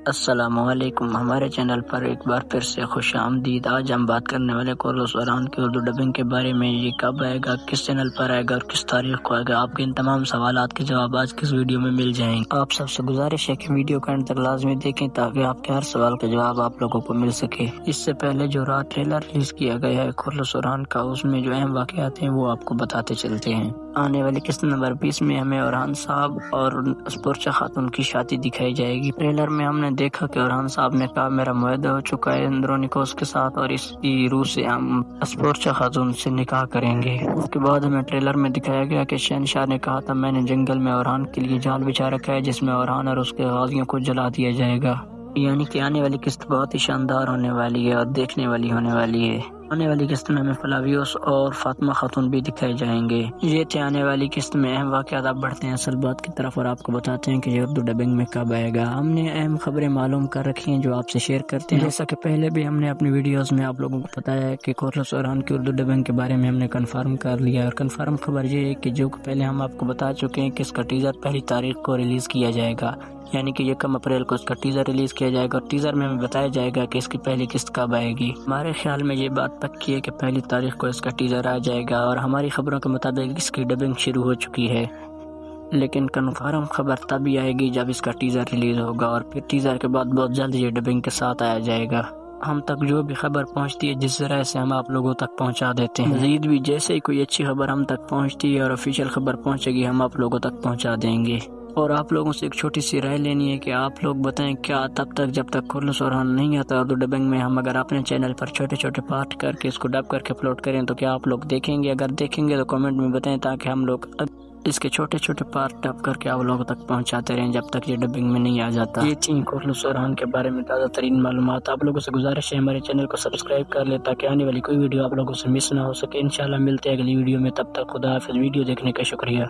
السلام علیکم، ہمارے چینل پر ایک بار پھر سے خوش آمدید۔ آج ہم بات کرنے والے کورلس اوران کی اردو ڈبنگ کے بارے میں۔ یہ کب آئے گا، کس چینل پر آئے گا اور کس تاریخ کو آئے گا، آپ کے ان تمام سوالات کے جواب آج کس ویڈیو میں مل جائیں گے۔ آپ سب سے گزارش ہے کہ ویڈیو کا انت تک لازمی دیکھیں تاکہ آپ کے ہر سوال کا جواب آپ لوگوں کو مل سکے۔ اس سے پہلے جو رات ٹریلر ریلیز کیا گیا ہے کورلس اوران کا، اس میں جو اہم واقعات ہیں وہ آپ کو بتاتے چلتے ہیں۔ آنے والی قسط نمبر 20 میں ہمیں اوران صاحب اور اسپورچا خاتون کی شادی دکھائی جائے گی۔ ٹریلر میں ہم نے دیکھا کہ اوران صاحب نے کہا میرا معاہدہ ہو چکا ہے اندرونیکوس کے ساتھ اور اس کی روح سے ہم اسپورچا خاتون سے نکاح کریں گے۔ اس کے بعد ہمیں ٹریلر میں دکھایا گیا کہ شہنشاہ نے کہا تھا میں نے جنگل میں اوران کے لیے جال بچھا رکھا ہے جس میں اوران اور اس کے غازیوں کو جلا دیا جائے گا۔ یعنی کہ آنے والی قسط بہت ہی شاندار ہونے والی ہے اور دیکھنے والی ہونے والی ہے۔ آنے والی قسط میں ہمیں فلاویوس اور فاطمہ خاتون بھی دکھائے جائیں گے۔ یہ تھے آنے والی قسط میں اہم واقعات۔ آپ بڑھتے ہیں اصل بات کی طرف اور آپ کو بتاتے ہیں کہ یہ اردو ڈبنگ میں کب آئے گا۔ ہم نے اہم خبریں معلوم کر رکھی ہیں جو آپ سے شیئر کرتے ہیں۔ جیسا کہ پہلے بھی ہم نے اپنی ویڈیوز میں آپ لوگوں کو بتایا ہے کہ کورلس اوران کی اردو ڈبنگ کے بارے میں ہم نے کنفرم کر لیا، اور کنفرم خبر یہ ہے کہ جو پہلے ہم آپ کو بتا چکے ہیں کہ اس کا ٹیزر پہلی تاریخ کو ریلیز کیا جائے گا، یعنی کہ 1 اپریل کو اس کا ٹیزر ریلیز کیا جائے گا، اور ٹیزر میں ہمیں بتایا جائے گا کہ اس کی پہلی قسط کب آئے گی۔ ہمارے خیال میں یہ بات پکی ہے کہ پہلی تاریخ کو اس کا ٹیزر آ جائے گا، اور ہماری خبروں کے مطابق اس کی ڈبنگ شروع ہو چکی ہے، لیکن کنفرم خبر تبھی آئے گی جب اس کا ٹیزر ریلیز ہوگا، اور پھر ٹیزر کے بعد بہت جلد یہ ڈبنگ کے ساتھ آیا جائے گا۔ ہم تک جو بھی خبر پہنچتی ہے جس ذرائع سے ہم آپ لوگوں تک پہنچا دیتے ہیں۔ مزید بھی جیسے ہی کوئی اچھی خبر ہم تک پہنچتی ہے اور آفیشیل خبر پہنچے گی ہم آپ لوگوں تک پہنچا دیں گے۔ اور آپ لوگوں سے ایک چھوٹی سی رائے لینی ہے کہ آپ لوگ بتائیں کیا تب تک جب تک کورلس اوران نہیں آتا اردو ڈبنگ میں، ہم اگر اپنے چینل پر چھوٹے چھوٹے پارٹ کر کے اس کو ڈب کر کے اپلوڈ کریں تو کیا آپ لوگ دیکھیں گے؟ اگر دیکھیں گے تو کمنٹ میں بتائیں تاکہ ہم لوگ اس کے چھوٹے چھوٹے پارٹ ڈب کر کے آپ لوگوں تک پہنچاتے رہیں جب تک یہ ڈبنگ میں نہیں آ جاتا۔ یہ تھی کورلس اوران کے بارے میں تازہ ترین معلومات۔ آپ لوگوں سے گزارش ہے ہمارے چینل کو سبسکرائب کر لیں تاکہ آنے والی کوئی ویڈیو آپ لوگوں سے مس نہ ہو سکے۔ انشاءاللہ ملتے ہیں اگلی ویڈیو میں، تب تک خدا حافظ۔ ویڈیو دیکھنے کا شکریہ۔